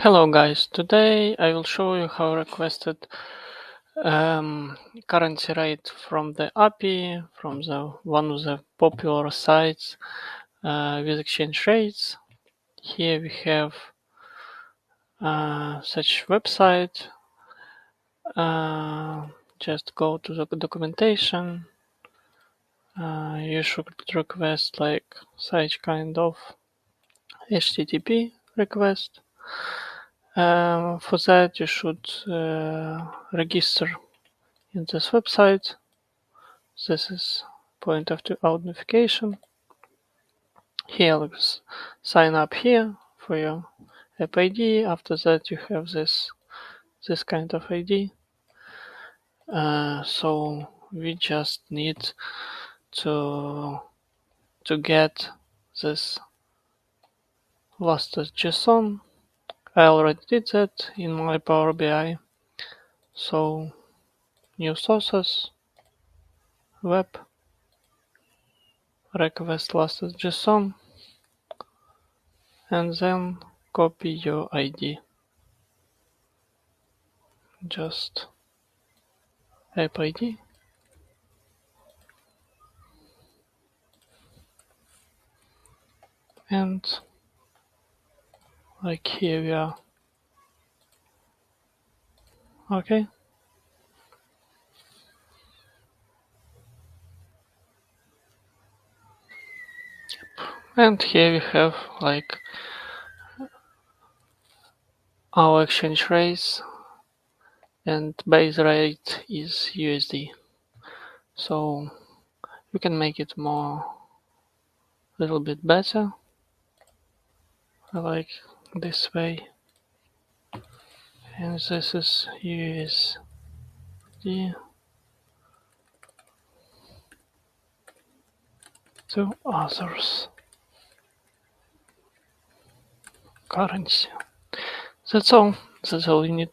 Hello guys, today I will show you how requested currency rate from the API from one of the popular sites with exchange rates. Here we have such website. Just go to the documentation. You should request like such kind of HTTP request. For that you should register in this website. This is point of authentication. Here, let's sign up here for your app ID. After that, you have this kind of ID. So we just need to get this last JSON. I already did that in my Power BI. So new sources, web, request last JSON, and then copy your ID. Just app ID. And like here we are. Okay. And here we have like our exchange rates, and base rate is USD. So we can make it a little bit better, like this way. And this is USD to others currency. That's all you need.